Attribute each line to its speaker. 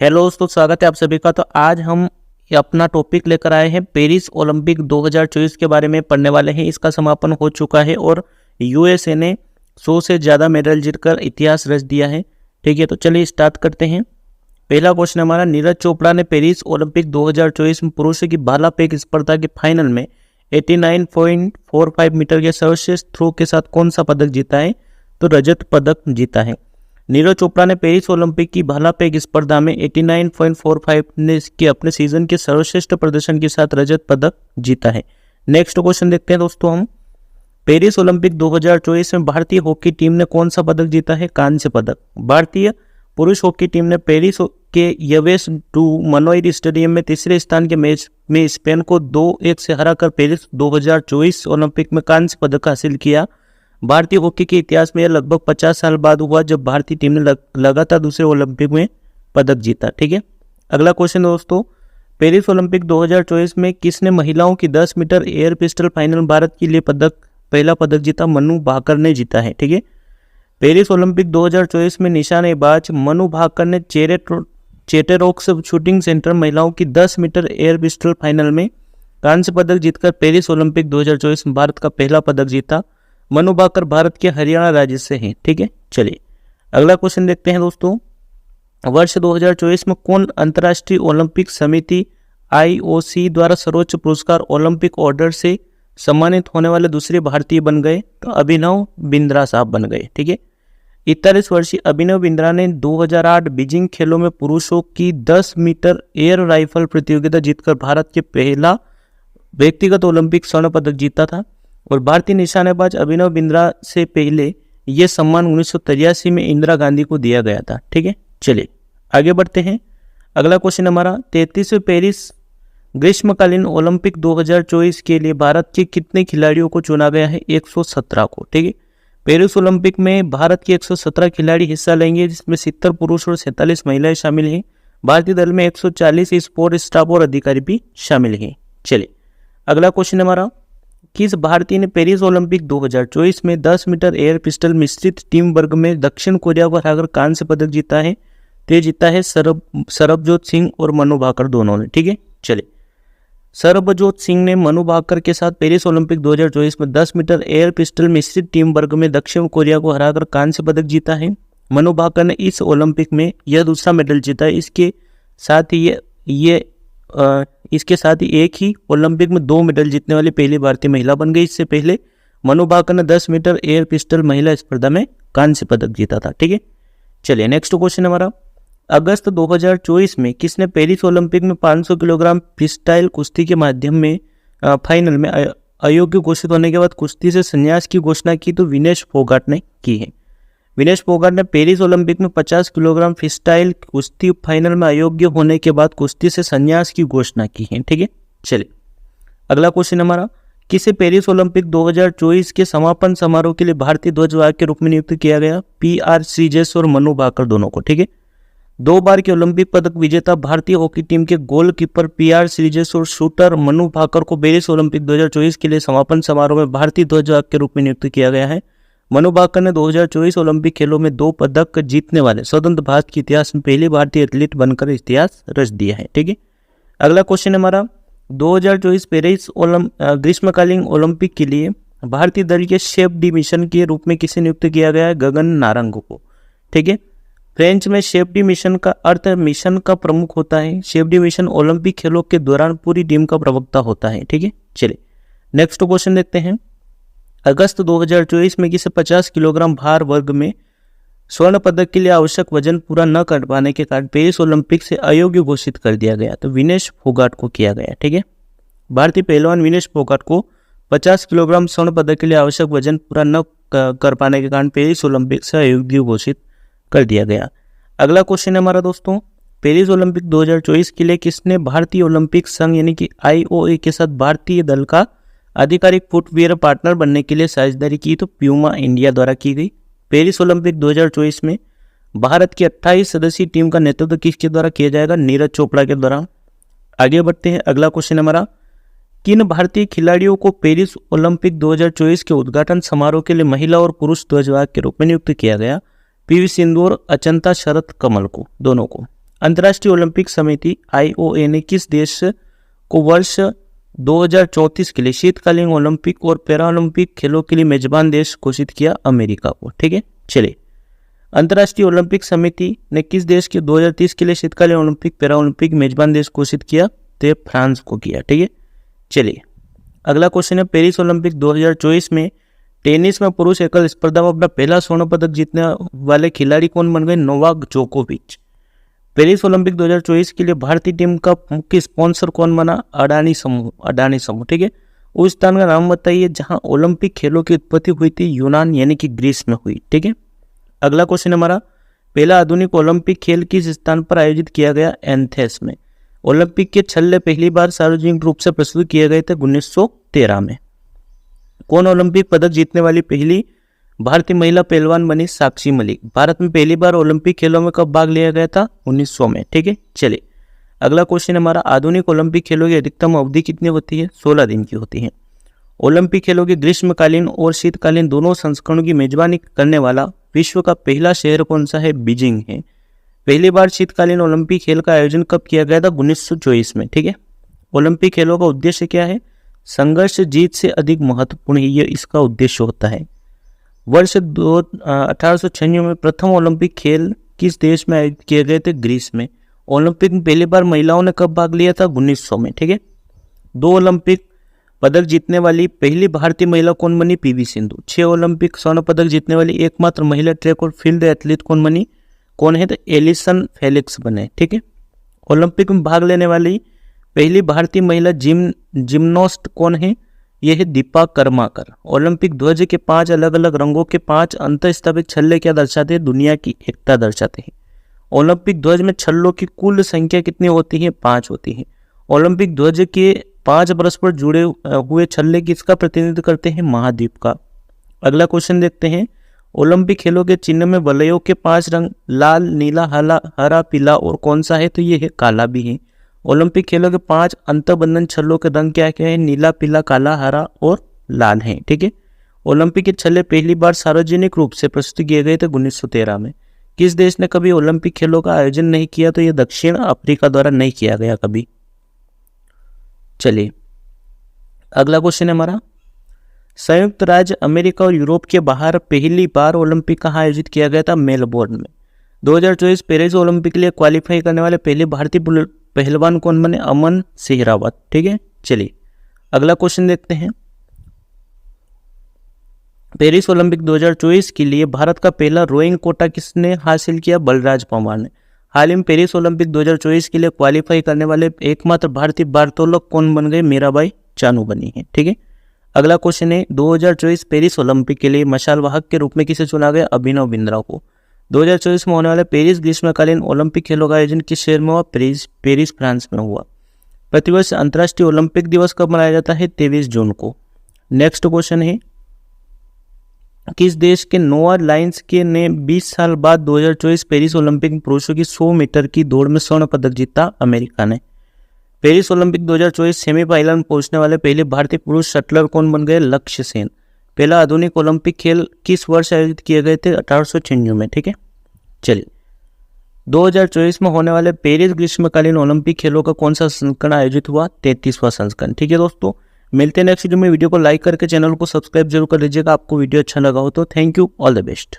Speaker 1: Hello दोस्तों, स्वागत है आप सभी का। तो आज हम अपना टॉपिक लेकर आए हैं पेरिस ओलंपिक 2024 के बारे में पढ़ने वाले हैं। इसका समापन हो चुका है और यूएसए ने 100 से ज़्यादा मेडल जीतकर इतिहास रच दिया है। ठीक है, तो चलिए स्टार्ट करते हैं। पहला क्वेश्चन हमारा, नीरज चोपड़ा ने पेरिस ओलंपिक 2024 में पुरुषों की भाला फेंक स्पर्धा के फाइनल में 89.45 मीटर के सर्वश्रेष्ठ थ्रो के साथ कौन सा पदक जीता है? तो रजत पदक जीता है। नीरज चोपड़ा ने पेरिस ओलंपिक की भाला फेंक स्पर्धा में 89.45 ने के अपने सीजन के सर्वश्रेष्ठ प्रदर्शन के साथ रजत पदक जीता है। नेक्स्ट क्वेश्चन देखते हैं दोस्तों हम। पेरिस ओलंपिक 2024 में भारतीय हॉकी टीम ने कौन सा पदक जीता है? कांस्य पदक। भारतीय पुरुष हॉकी टीम ने पेरिस के यवेस डू मनोइर स्टेडियम में तीसरे स्थान के मैच में स्पेन को 2-1 से हराकर पेरिस 2024 ओलंपिक में कांस्य पदक हासिल किया। भारतीय हॉकी के इतिहास में यह लगभग 50 साल बाद हुआ जब भारतीय टीम ने लगातार दूसरे ओलंपिक में पदक जीता। ठीक है, अगला क्वेश्चन दोस्तों, पेरिस ओलंपिक 2024 में किसने महिलाओं की 10 metre air pistol final Bharat के लिए पहला पदक जीता? मनु भाकर ने जीता है। ठीक है, पेरिस ओलंपिक 2024 में निशानेबाज मनु भाकर ने चेटेरोक्स शूटिंग सेंटर महिलाओं की 10 मीटर एयर पिस्टल फाइनल में कांस्य पदक जीतकर पेरिस ओलंपिक 2024 में भारत का पहला पदक जीता। मनु भाकर भारत के हरियाणा राज्य से हैं। ठीक है, चलिए अगला क्वेश्चन देखते हैं दोस्तों। वर्ष 2024 में कौन अंतर्राष्ट्रीय ओलंपिक समिति IOC द्वारा सर्वोच्च पुरस्कार ओलंपिक ऑर्डर से सम्मानित होने वाले दूसरे भारतीय बन गए? तो अभिनव बिंद्रा साहब बन गए। ठीक है, 41 वर्षीय अभिनव बिंद्रा ने 2008 बीजिंग खेलों में पुरुषों की 10 मीटर एयर राइफल प्रतियोगिता जीतकर भारत के पहला व्यक्तिगत ओलंपिक स्वर्ण पदक जीता था। और भारतीय निशानेबाज अभिनव बिंद्रा से पहले यह सम्मान 1983 में इंदिरा गांधी को दिया गया था। ठीक है, चलिए आगे बढ़ते हैं। अगला क्वेश्चन हमारा, 33वें पेरिस ग्रीष्मकालीन ओलंपिक 2024 के लिए भारत के कितने खिलाड़ियों को चुना गया है? 117 को। ठीक है, पेरिस ओलंपिक में भारत के 117 खिलाड़ी हिस्सा लेंगे, जिसमें 70 पुरुष और 47 महिलाएं शामिल हैं। भारतीय दल में 140 स्पोर्ट स्टाफ और अधिकारी भी शामिल हैं। चलिए अगला क्वेश्चन हमारा, किस भारतीय ने पेरिस ओलंपिक 2024 में 10 मीटर एयर पिस्टल मिश्रित टीम वर्ग में दक्षिण कोरिया को हराकर कांस्य पदक जीता है? तो जीता है सरबजोत सिंह और मनु भाकर दोनों ने। ठीक है, चलिए सरबजोत सिंह ने मनु भाकर के साथ पेरिस ओलंपिक 2024 में 10 मीटर एयर पिस्टल मिश्रित टीम वर्ग में दक्षिण कोरिया को हराकर कांस्य पदक जीता है। मनु भाकर ने इस ओलंपिक में यह दूसरा मेडल जीता है। इसके साथ ही एक ही ओलंपिक में 2 मेडल जीतने वाली पहली भारतीय महिला बन गई। इससे पहले मनु भाकर ने 10 मीटर एयर पिस्टल महिला स्पर्धा में कांस्य पदक जीता था। ठीक है, चलिए नेक्स्ट क्वेश्चन हमारा, अगस्त 2024 में किसने पेरिस ओलंपिक में 500 किलोग्राम फ्रीस्टाइल कुश्ती के माध्यम में फाइनल में अयोग्य घोषित होने के बाद कुश्ती से संन्यास की घोषणा की? तो विनेश फोगाट ने की है। विनेश फोगाट ने पेरिस ओलंपिक में 50 किलोग्राम फ्रीस्टाइल कुश्ती फाइनल में अयोग्य होने के बाद कुश्ती से संन्यास की घोषणा की है। ठीक है, चलिए अगला क्वेश्चन हमारा, किसे पेरिस ओलंपिक 2024 के समापन समारोह के लिए भारतीय ध्वजवाहक के रूप में नियुक्त किया गया? PR श्रीजेश और मनु भाकर दोनों को। ठीक है, 2 बार के ओलंपिक पदक विजेता भारतीय हॉकी टीम के गोलकीपर PR श्रीजेश और शूटर मनु भाकर को पेरिस ओलंपिक 2024 के लिए समापन समारोह में भारतीय ध्वजवाहक के रूप में नियुक्त किया गया है। मनु भाकर ने 2024 ओलंपिक खेलों में 2 पदक जीतने वाले स्वतंत्र भारत के इतिहास में पहले भारतीय एथलीट बनकर इतिहास रच दिया है। ठीक है, अगला क्वेश्चन हमारा, 2024 पेरिस ग्रीष्मकालीन ओलंपिक के लिए भारतीय दल के शेफ डी मिशन के रूप में किसे नियुक्त किया गया है? गगन नारंग को। ठीक है, फ्रेंच में शेफ डी मिशन का अर्थ मिशन का प्रमुख होता है। शेफ डी मिशन ओलंपिक खेलों के दौरान पूरी टीम का प्रवक्ता होता है। ठीक है, चलिए नेक्स्ट क्वेश्चन देखते हैं। अगस्त 2024 में किसे 50 किलोग्राम भार वर्ग में स्वर्ण पदक के लिए आवश्यक वजन पूरा न कर पाने के कारण पेरिस ओलंपिक से अयोग्य घोषित कर दिया गया? तो विनेश फोगाट को किया गया। ठीक है, भारतीय पहलवान विनेश फोगाट को 50 किलोग्राम स्वर्ण पदक के लिए आवश्यक वजन पूरा न कर पाने के कारण पेरिस ओलंपिक से अयोग्य घोषित कर दिया गया। अगला क्वेश्चन है हमारा दोस्तों, पेरिस ओलंपिक 2024 के लिए किसने भारतीय ओलंपिक संघ यानी कि IOA के साथ भारतीय दल का आधिकारिक फुटवियर पार्टनर बनने के लिए साझेदारी की? तो प्यूमा इंडिया द्वारा की गई। पेरिस ओलंपिक 2024 में भारत की 28 सदस्यीय टीम का नेतृत्व किसके द्वारा किया जाएगा? नीरज चोपड़ा के द्वारा। आगे बढ़ते हैं, अगला क्वेश्चन हमारा, किन भारतीय खिलाड़ियों को पेरिस ओलंपिक 2024 के उद्घाटन समारोह के लिए महिला और पुरुष ध्वजवाहक के रूप में नियुक्त किया गया? PV सिंधु और अचंता शरत कमल को, दोनों को। अंतर्राष्ट्रीय ओलंपिक समिति IOA ने किस देश को वर्ष 2034 के लिए शीतकालीन ओलंपिक और पैरालंपिक खेलों के लिए मेजबान देश घोषित किया? अमेरिका को। ठीक है, चलिए। अंतर्राष्ट्रीय ओलंपिक समिति ने किस देश के 2030 के लिए शीतकालीन ओलंपिक पैरालंपिक मेजबान देश घोषित किया? तो फ्रांस को किया। ठीक है, चलिए। अगला क्वेश्चन है, पेरिस ओलंपिक 2024 में टेनिस में पुरुष एकल स्पर्धा में अपना पहला स्वर्ण पदक जीतने वाले खिलाड़ी कौन बन गए? नोवाक जोकोविच। पेरिस ओलंपिक 2024 के लिए भारतीय टीम का मुख्य स्पॉन्सर कौन बना? अडानी समूह। ठीक है, उस स्थान का नाम बताइए जहां ओलंपिक खेलों की उत्पत्ति हुई थी? यूनान यानी कि ग्रीस में हुई। ठीक है, अगला क्वेश्चन हमारा, पहला आधुनिक ओलंपिक खेल किस स्थान पर आयोजित किया गया? एथेंस में। ओलंपिक के छल्ले पहली बार सार्वजनिक रूप से प्रस्तुत किए गए थे 1913 में। कौन ओलंपिक पदक जीतने वाली पहली भारतीय महिला पहलवान बनी? साक्षी मलिक। भारत में पहली बार ओलंपिक खेलों में कब भाग लिया गया था? 1900 में। ठीक है, चलिए। अगला क्वेश्चन हमारा, आधुनिक ओलंपिक खेलों की अधिकतम अवधि कितनी होती है? 16 दिन की होती है। ओलंपिक खेलों के ग्रीष्मकालीन और शीतकालीन दोनों संस्करणों की मेजबानी करने वाला विश्व का पहला शहर कौन सा है? बीजिंग है। पहली बार शीतकालीन ओलंपिक खेल का आयोजन कब किया गया था? 1924 में। ठीक है, ओलंपिक खेलों का उद्देश्य क्या है? संघर्ष जीत से अधिक महत्वपूर्ण है, ये इसका उद्देश्य होता है। वर्ष 1896 में प्रथम ओलंपिक खेल किस देश में आयोजित किए गए थे? ग्रीस में। ओलंपिक में पहली बार महिलाओं ने कब भाग लिया था? 1900 में। ठीक है, 2 ओलंपिक पदक जीतने वाली पहली भारतीय महिला कौन बनी? PV सिंधु। 6 ओलंपिक स्वर्ण पदक जीतने वाली एकमात्र महिला ट्रैक और फील्ड एथलीट कौन बनी? कौन है? तो एलिसन फेलिक्स बने। ठीक है, ओलंपिक में भाग लेने वाली पहली भारतीय महिला जिम्नास्ट कौन है? यह है दीपा कर्माकर। ओलंपिक ध्वज के 5 अलग अलग रंगों के 5 अंतःस्थापित छल्ले क्या दर्शाते हैं? दुनिया की एकता दर्शाते हैं। ओलंपिक ध्वज में छल्लों की कुल संख्या कितनी होती है? 5 होती है। ओलंपिक ध्वज के 5 परस्पर जुड़े हुए छल्ले किसका प्रतिनिधित्व करते हैं? महाद्वीप का। अगला क्वेश्चन देखते हैं, ओलंपिक खेलों के चिन्ह में वलयों के 5 रंग लाल, नीला, हरा, पीला और कौन सा है? तो ये है काला भी है। ओलंपिक खेलों के 5 अंतर्बंधन छल्लों के रंग क्या क्या है? नीला, पीला, काला, हरा और लाल है। ठीक है, ओलंपिक के छल्ले पहली बार सार्वजनिक रूप से प्रस्तुत किए गए थे 1913 में। किस देश ने कभी ओलंपिक खेलों का आयोजन नहीं किया? तो ये दक्षिण अफ्रीका द्वारा नहीं किया गया कभी। चलिए, अगला क्वेश्चन है हमारा, संयुक्त राज्य अमेरिका और यूरोप के बाहर पहली बार ओलंपिक कहाँ आयोजित किया गया था? मेलबोर्न में। 2024 पेरिस ओलंपिक के लिए क्वालिफाई करने वाले पहले भारतीय पहलवान कौन बने? अमन सिंह रावत। ठीक है, चलिए। अगला क्वेश्चन देखते हैं, पेरिस ओलंपिक 2024 के लिए भारत का पहला रोइंग कोटा किसने हासिल किया? बलराज पंवार ने। हाल ही में पेरिस ओलंपिक 2024 के लिए क्वालिफाई करने वाले एकमात्र भारतीय भारोत्तोलक कौन बन गए? मीराबाई चानू बनी है। ठीक है, अगला क्वेश्चन है, 2024 पेरिस ओलंपिक के लिए मशाल वाहक के रूप में किसे चुना गया? अभिनव बिंद्रा को। 2024 में होने वाले पेरिस ग्रीष्मकालीन ओलंपिक खेलों का आयोजन किस शहर में हुआ? पेरिस फ्रांस में हुआ। प्रतिवर्ष अंतर्राष्ट्रीय ओलंपिक दिवस कब मनाया जाता है? 23 जून को। नेक्स्ट क्वेश्चन है, किस देश के नोआ लाइन्स के ने 20 साल बाद 2024 पेरिस ओलंपिक में पुरुषों की 100 मीटर की दौड़ में स्वर्ण पदक जीता? अमेरिका ने। पेरिस ओलंपिक 2024 सेमीफाइनल में पहुंचने वाले पहले भारतीय पुरुष शटलर कौन बन गए? लक्ष्य सेन। पहला आधुनिक ओलंपिक खेल किस वर्ष आयोजित किए गए थे? 1896 में। ठीक है, चलिए। 2024 में होने वाले पेरिस ग्रीष्मकालीन ओलंपिक खेलों का कौन सा संस्करण आयोजित हुआ? 33वां संस्करण। ठीक है दोस्तों, मिलते हैं नेक्स्ट वीडियो में। वीडियो को लाइक करके चैनल को सब्सक्राइब जरूर कर लीजिएगा आपको वीडियो अच्छा लगा हो तो। Thank you, all the best.